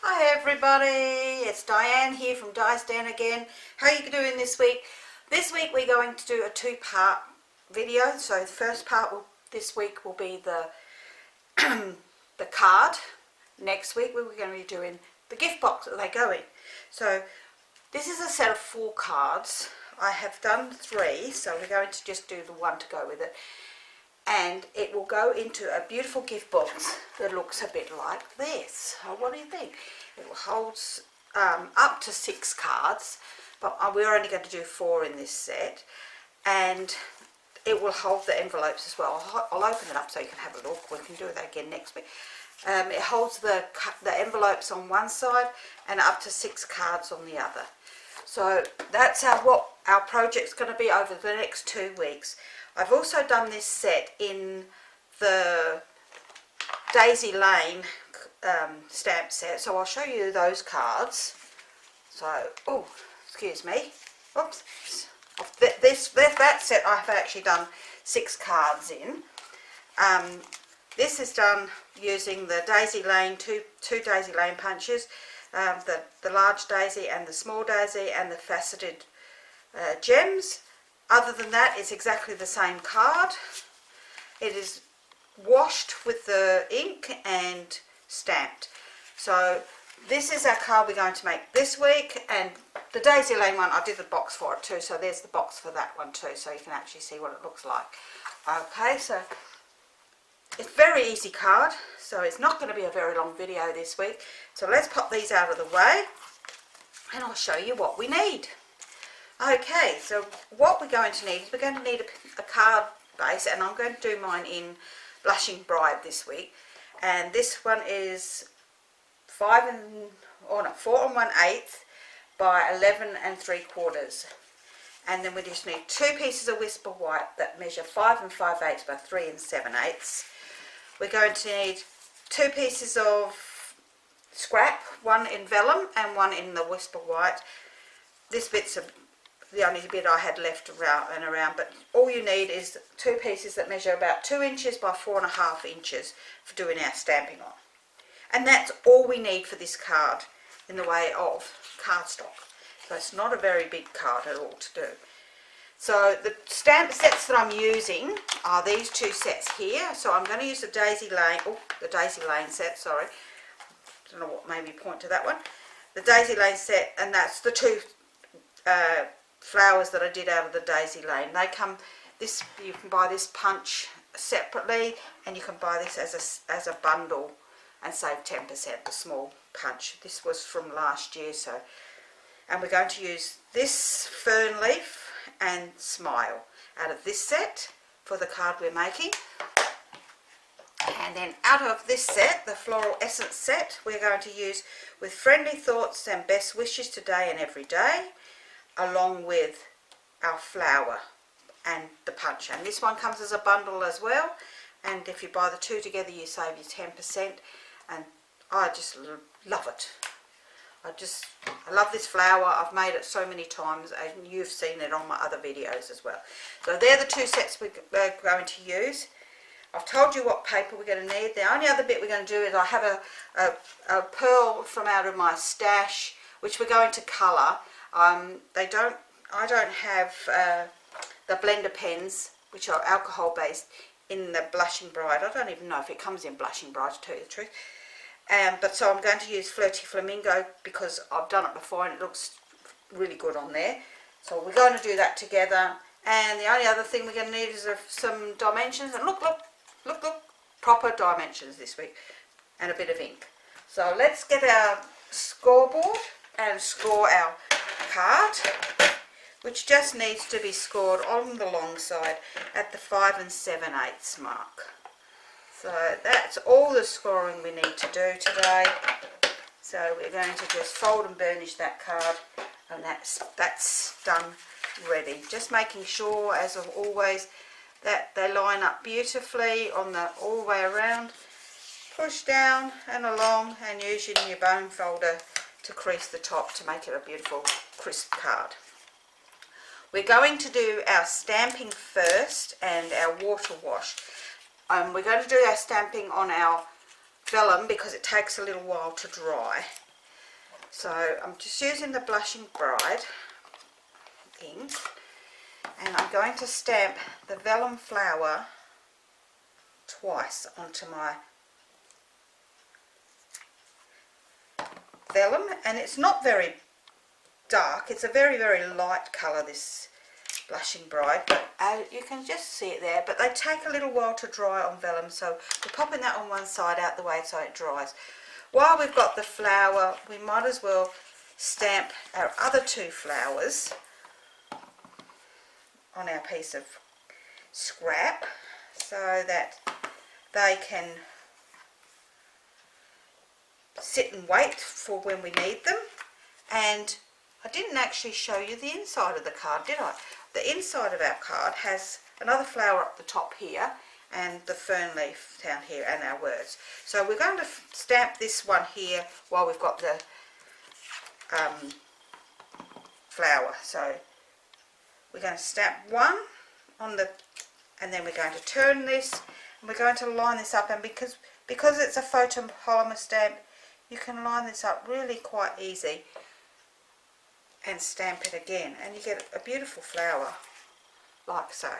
Hi everybody, it's Diane here from Di's Den again. How are you doing this week? This week we're going to do a two-part video. So the first part this week will be the the card. Next week we're going to be doing the gift box that they go in. So this is a set of 4 cards. I have done 3, so we're going to just do the one to go with it. And it will go into a beautiful gift box that looks a bit like this. So what do you think? It holds up to 6 cards, but we're only going to do 4 in this set. And it will hold the envelopes as well. I'll open it up so you can have a look. We can do that again next week. It holds the envelopes on one side and up to 6 cards on the other. So that's what our project's going to be over the next 2 weeks. I've also done this set in the Daisy Lane stamp set, so I'll show you those cards. So, oh, excuse me. Oops. That set I've actually done 6 cards in. This is done using the Daisy Lane, two Daisy Lane punches, the large daisy and the small daisy, and the faceted gems. Other than that, it's exactly the same card. It is washed with the ink and stamped. So this is our card we're going to make this week, and the Daisy Lane one, I did the box for it too, so there's the box for that one too, so you can actually see what it looks like. Okay, so it's a very easy card, so it's not going to be a very long video this week. So let's pop these out of the way and I'll show you what we need. Okay, so what we're going to need is we're going to need a card base, and I'm going to do mine in Blushing Bride this week. And this one is 4 1/8 by 11 3/4. And then we just need 2 pieces of Whisper White that measure 5 5/8 by 3 7/8. We're going to need 2 pieces of scrap, one in vellum and one in the Whisper White. This bit's the only bit I had left around, but all you need is 2 pieces that measure about 2 inches by 4.5 inches for doing our stamping on. And that's all we need for this card in the way of cardstock. So it's not a very big card at all to do. So the stamp sets that I'm using are these 2 sets here. So I'm going to use the Daisy Lane set, sorry. I don't know what made me point to that one. The Daisy Lane set, and that's the 2 flowers that I did out of the Daisy Lane. They come, you can buy this punch separately, and you can buy this as a bundle and save 10%, the small punch. This was from last year, so. And we're going to use this fern leaf and smile out of this set for the card we're making. And then out of this set, the Floral Essence set, we're going to use with friendly thoughts and best wishes today and every day, along with our flower and the punch. And this one comes as a bundle as well, and if you buy the 2 together you save you 10%, and I just love it. I love this flower. I've made it so many times, and you've seen it on my other videos as well. So they're the 2 sets we're going to use. I've told you what paper we're going to need. The only other bit we're going to do is I have a pearl from out of my stash, which we're going to colour. I don't have the blender pens, which are alcohol based, in the Blushing Bride. I don't even know if it comes in Blushing Bride, to tell you the truth. But so I'm going to use Flirty Flamingo because I've done it before and it looks really good on there. So we're going to do that together. And the only other thing we're going to need is some dimensions. And look, proper dimensions this week, and a bit of ink. So let's get our scoreboard and score our card, which just needs to be scored on the long side at the 5 7/8 mark. So that's all the scoring we need to do today. So we're going to just fold and burnish that card, and that's done, ready. Just making sure, as always, that they line up beautifully on all the way around. Push down and along, and use your bone folder to crease the top to make it a beautiful crisp card. We're going to do our stamping first and our water wash. We're going to do our stamping on our vellum because it takes a little while to dry. So I'm just using the Blushing Bride ink, and I'm going to stamp the vellum flower twice onto my vellum, and it's not very dark, it's a very light colour, this Blushing Bride, but you can just see it there, but they take a little while to dry on vellum, so we're popping that on one side out the way so it dries. While we've got the flower, we might as well stamp our other two flowers on our piece of scrap so that they can sit and wait for when we need them. And I didn't actually show you the inside of the card, did I? The inside of our card has another flower up the top here and the fern leaf down here and our words. So we're going to stamp this one here while we've got the flower. So we're going to stamp one on the, and then we're going to turn this, and we're going to line this up, and because it's a photopolymer stamp, you can line this up really quite easy and stamp it again, and you get a beautiful flower like so.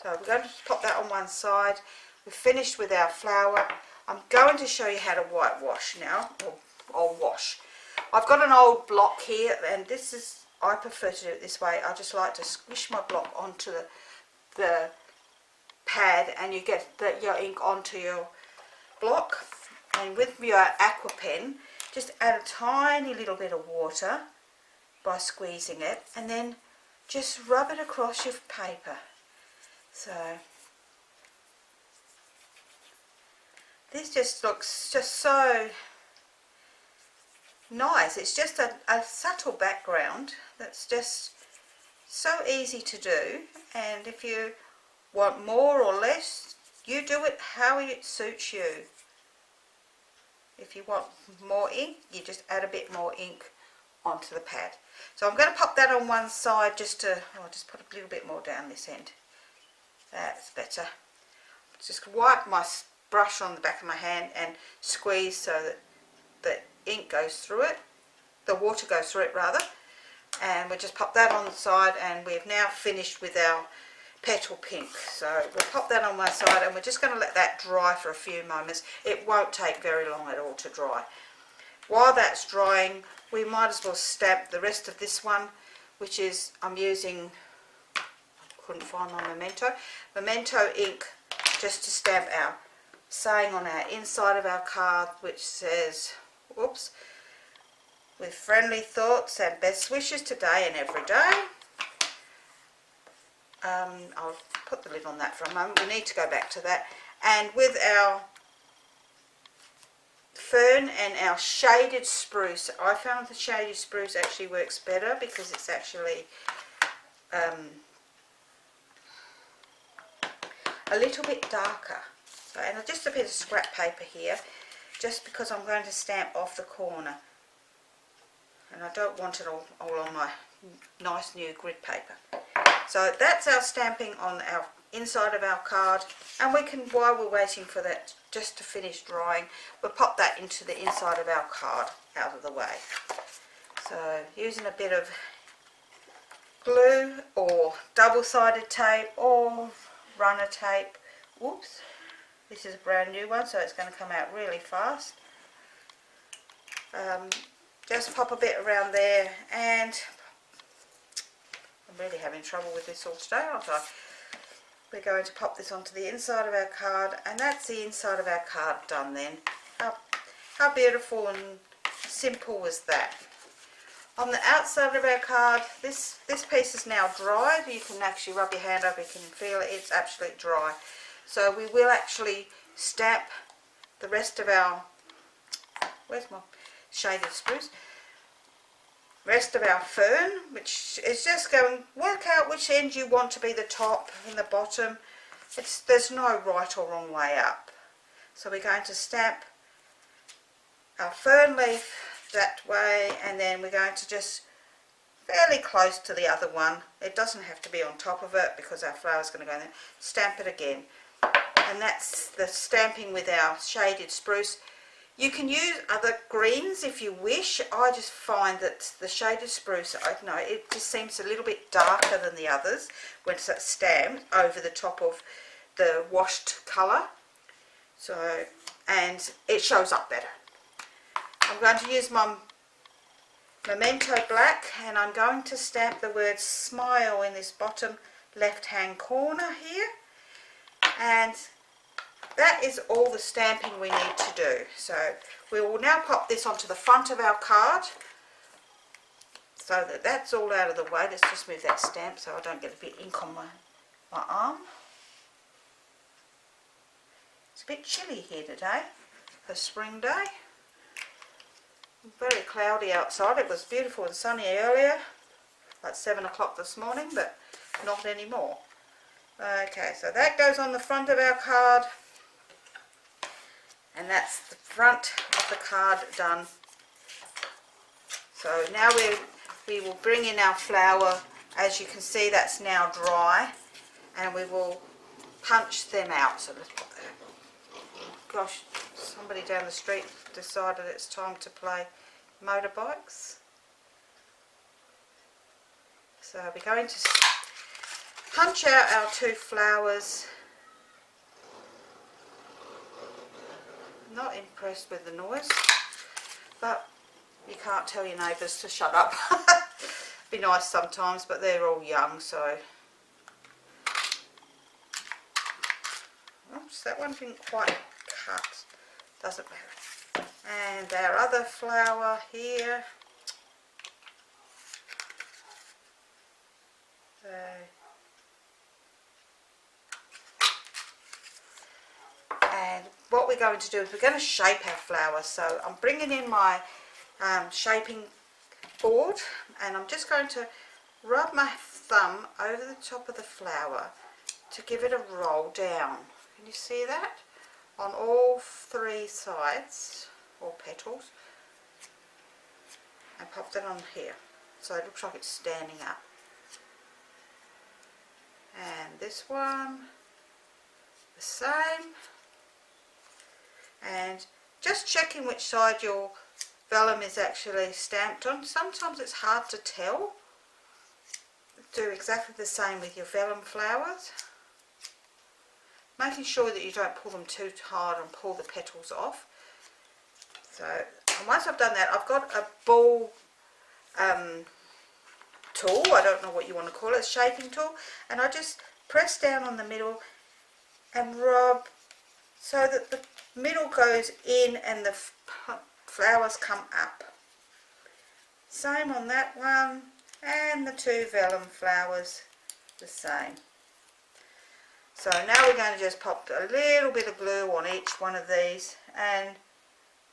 So we're going to pop that on one side. We've finished with our flower. I'm going to show you how to whitewash now, or wash. I've got an old block here, and this is, I prefer to do it this way. I just like to squish my block onto the pad, and you get your ink onto your block. And with your aqua pen, just add a tiny little bit of water by squeezing it, and then just rub it across your paper. So this just looks just so nice. It's just a subtle background that's just so easy to do, and if you want more or less, you do it how it suits you. If you want more ink, you just add a bit more ink onto the pad. So I'm going to pop that on one side just to, I'll just put a little bit more down this end. That's better. Just wipe my brush on the back of my hand and squeeze so that the ink goes through it, the water goes through it rather, and we'll just pop that on the side, and we've now finished with our petal pink. So we'll pop that on one side, and we're just going to let that dry for a few moments. It won't take very long at all to dry. While that's drying, we might as well stamp the rest of this one, which is, I'm using, I couldn't find my Memento ink, just to stamp our saying on our inside of our card, which says, whoops, with friendly thoughts and best wishes today and every day. I'll put the lid on that for a moment. We need to go back to that. And with our fern and our shaded spruce, I found the shaded spruce actually works better because it's actually a little bit darker. So, and just a bit of scrap paper here, just because I'm going to stamp off the corner, and I don't want it all on my nice new grid paper. So that's our stamping on our inside of our card, and we can, while we're waiting for that just to finish drying, we'll pop that into the inside of our card out of the way. So using a bit of glue or double-sided tape or runner tape. Whoops, this is a brand new one, so it's going to come out really fast. Just pop a bit around there, and I'm really having trouble with this all today, aren't I? We're going to pop this onto the inside of our card, and that's the inside of our card done then. How beautiful and simple was that? On the outside of our card, this piece is now dry. You can actually rub your hand up, you can feel it, it's absolutely dry. So we will actually stamp the rest of our, where's my shaded spruce? Rest of our fern, which is just going, work out which end you want to be the top and the bottom. There's no right or wrong way up. So we're going to stamp our fern leaf that way, and then we're going to just fairly close to the other one. It doesn't have to be on top of it because our flower's going to go in there. Stamp it again. And that's the stamping with our shaded spruce. You can use other greens if you wish. I just find that the shaded spruce, I don't know, it just seems a little bit darker than the others when it's stamped over the top of the washed colour. So, and it shows up better. I'm going to use my Memento Black, and I'm going to stamp the word smile in this bottom left hand corner here, and that is all the stamping we need to do. So we will now pop this onto the front of our card so that that's all out of the way. Let's just move that stamp so I don't get a bit of ink on my arm. It's a bit chilly here today, a spring day. Very cloudy outside. It was beautiful and sunny earlier, like 7 o'clock this morning, but not anymore. Okay, so that goes on the front of our card, and that's the front of the card done. So now we will bring in our flower. As you can see, that's now dry, and we will punch them out. So let's put that. Gosh, somebody down the street decided it's time to play motorbikes. So we're going to punch out our 2 flowers. Not impressed with the noise, but you can't tell your neighbours to shut up. Be nice sometimes, but they're all young, so. Oops, that one didn't quite cut. Doesn't matter. And our other flower here. And what we're going to do is we're going to shape our flower. So I'm bringing in my shaping board, and I'm just going to rub my thumb over the top of the flower to give it a roll down. Can you see that? On all 3 sides, or petals, and pop that on here so it looks like it's standing up. And this one the same, and just checking which side your vellum is actually stamped on. Sometimes it's hard to tell. Do exactly the same with your vellum flowers, making sure that you don't pull them too hard and pull the petals off. So once I've done that, I've got a ball tool, I don't know what you want to call it, shaping tool, and I just press down on the middle and rub so that the middle goes in and the flowers come up. Same on that one, and the 2 vellum flowers the same. So now we're going to just pop a little bit of glue on each one of these and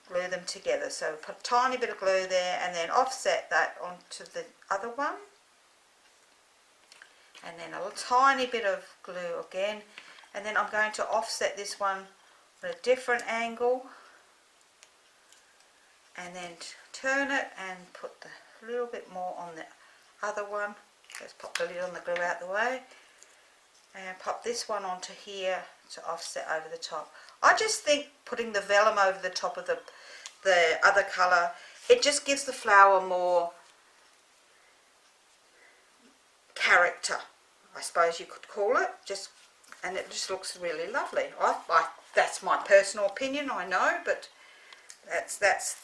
glue them together. So put a tiny bit of glue there, and then offset that onto the other one, and then a tiny bit of glue again, and then I'm going to offset this one at a different angle, and then turn it and put a little bit more on the other one. Let's pop the lid on the glue out the way, and pop this one onto here to offset over the top. I just think putting the vellum over the top of the other colour, it just gives the flower more character, I suppose you could call it, and it just looks really lovely. That's my personal opinion, I know, but that's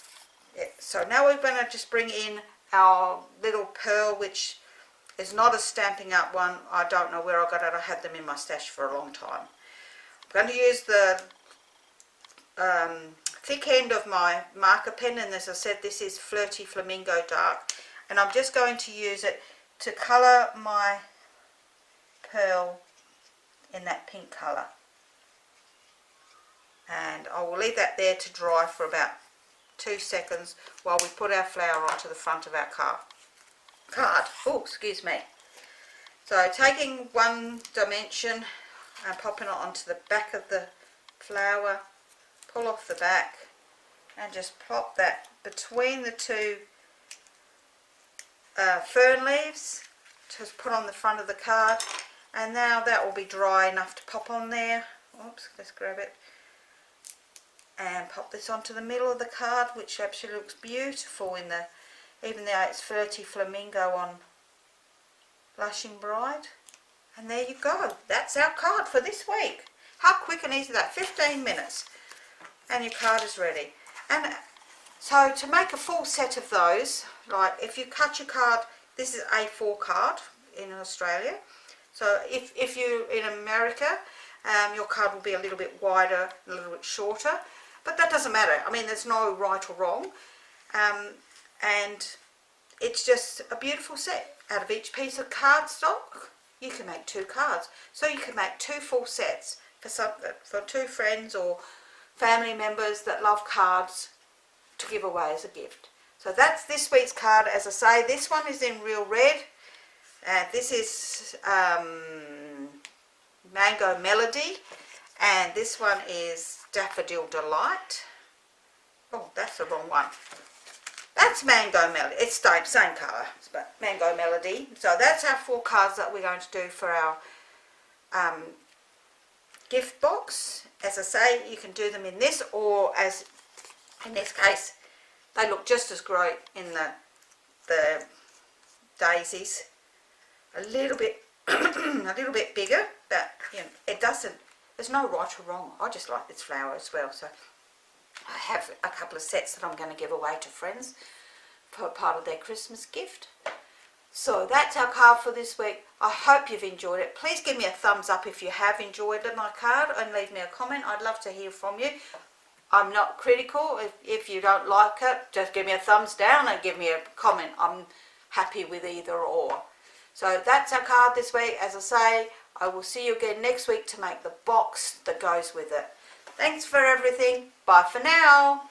it. So now we're going to just bring in our little pearl, which is not a Stampin' Up one. I don't know where I got it. I had them in my stash for a long time. I'm going to use the thick end of my marker pen, and as I said, this is Flirty Flamingo Dark, and I'm just going to use it to colour my pearl in that pink colour, and I will leave that there to dry for about 2 seconds while we put our flower onto the front of our card. Oh, excuse me. So taking one dimension and popping it onto the back of the flower, pull off the back and just plop that between the 2 fern leaves to put on the front of the card, and now that will be dry enough to pop on there. Oops, let's grab it. and pop this onto the middle of the card, which actually looks beautiful in the, even though it's Flirty Flamingo on Blushing Bride. And there you go, that's our card for this week. How quick and easy that, 15 minutes and your card is ready. And so to make a full set of those, like if you cut your card, this is A4 card in Australia. So if you're in America, your card will be a little bit wider, a little bit shorter, but that doesn't matter. I mean, there's no right or wrong, and it's just a beautiful set. Out of each piece of cardstock, you can make 2 cards. So you can make 2 full sets for 2 friends or family members that love cards to give away as a gift. So that's this week's card. As I say, this one is in real red. This is Mango Melody, and this one is Daffodil Delight. Oh, that's the wrong one. That's Mango Melody. It's the same colour, but Mango Melody. So that's our 4 cards that we're going to do for our gift box. As I say, you can do them in this, or as in this case, they look just as great in the daisies. A little bit a little bit bigger, but you know, it doesn't, there's no right or wrong. I just like this flower as well. So I have a couple of sets that I'm going to give away to friends for part of their Christmas gift. So that's our card for this week. I hope you've enjoyed it. Please give me a thumbs up if you have enjoyed my card, and leave me a comment. I'd love to hear from you. I'm not critical. If you don't like it, just give me a thumbs down and give me a comment. I'm happy with either or. So that's our card this week. As I say, I will see you again next week to make the box that goes with it. Thanks for everything. Bye for now.